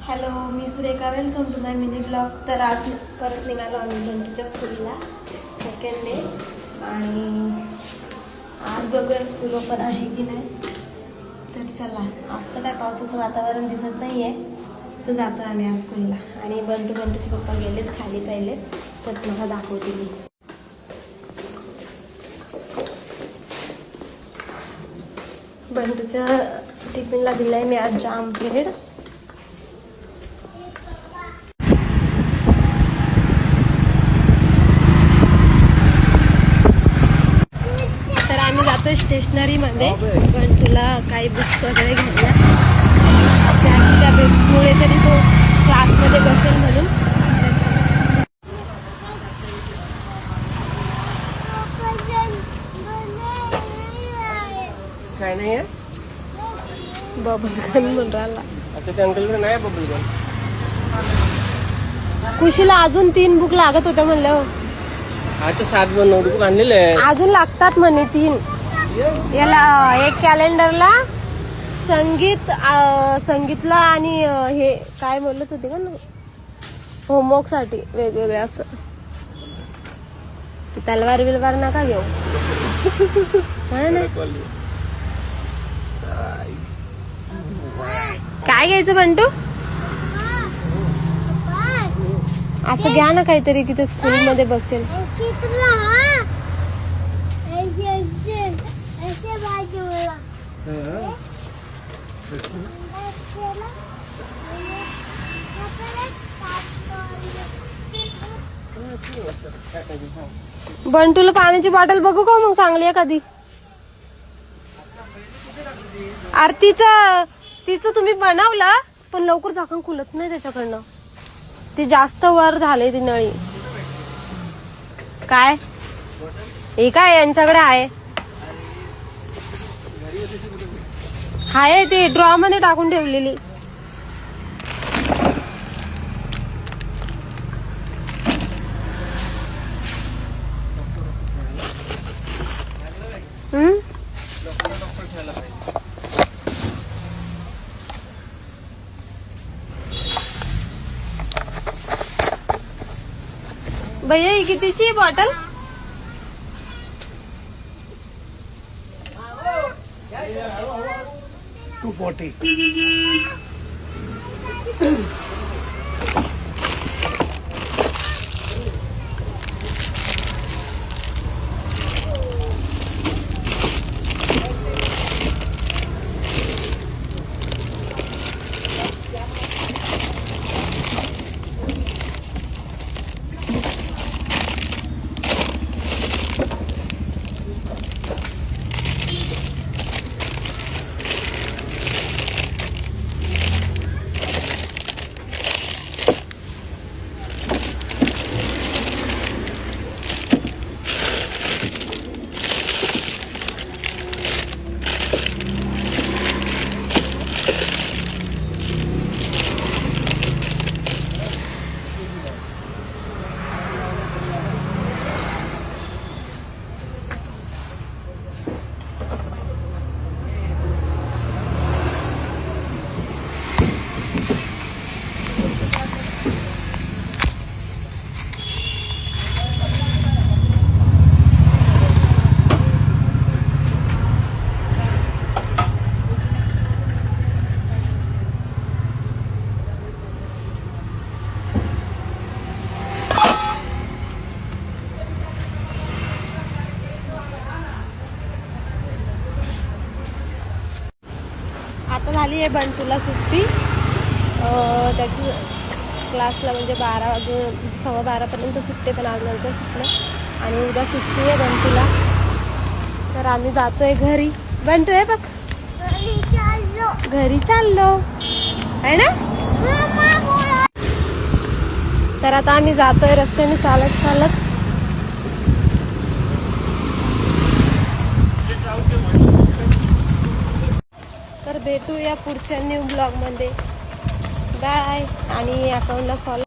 Hello, मी Surekha. Welcome to my mini blog. तर आज परत निघालो आम्ही बंटूच्या स्कूलला, सेकंड डे. आणि आज बघूया स्कूल ओपन आहे की नाही. तर चला, आज तर काय पावसाचं वातावरण दिसत नाही आहे, तर जातो आम्ही आज स्कूलला. आणि बंटूचे पप्पा गेलेत खाली पहिले, तर तुम्हाला दाखवते मी. बंटूच्या टिफिनला दिलं आहे मी आज जाम ब्रेड. तर आम्ही जातो स्टेशनरीमध्ये बंटूला काही बुक्स वगैरे घ्यायला. त्या बुक्समुळे तरी तो क्लासमध्ये बसेल म्हणून. काय नाही आहे बबल गन म्हणून राहिला. आता त्या अंकलकडे नाही बबल गन. खुशीला अजून 3 बुक लागत होत्या म्हणलं. आता 7 नोटबुक आणलेले आहे. अजून लागतात म्हणे 3. याला एक कॅलेंडरला, संगीतला आणि हे काय बोलत होते का ना, होमवर्क साठी वेगवेगळे. असं तलवार बिलवार नका घेऊ. हा ना. काय घ्यायचं बंटू? असं घ्या ना काहीतरी, तिथे स्कूलमध्ये बसेल. बंटूला पाण्याची बॉटल बघू का मग, चांगली आहे कधी? तिचं तुम्ही बनवलं, पण लवकर झाकण खुलत नाही त्याच्याकडनं. ती जास्त वर झाले ती नळी. काय हे काय यांच्याकडे आहे? हाय ती ड्रॉ मध्ये टाकून ठेवलेली. भैया ही कितीची आहे बॉटल? $240. आता झाली आहे बंटूला सुट्टी. त्याची क्लासला म्हणजे 12 वाजून 12:15 पर्यंत सुट्टी, पण आज नंतर सुटलं. आणि उद्या सुट्टी आहे बंटूला. तर आम्ही जातोय घरी. बंटू आहे बघ, घरी चाललो आहे ना. तर आता आम्ही जातोय रस्त्याने चालत चालत. तर भेटूया पुढच्या न्यू ब्लॉग मध्ये. बाय. आणि अकाउंटला फॉलो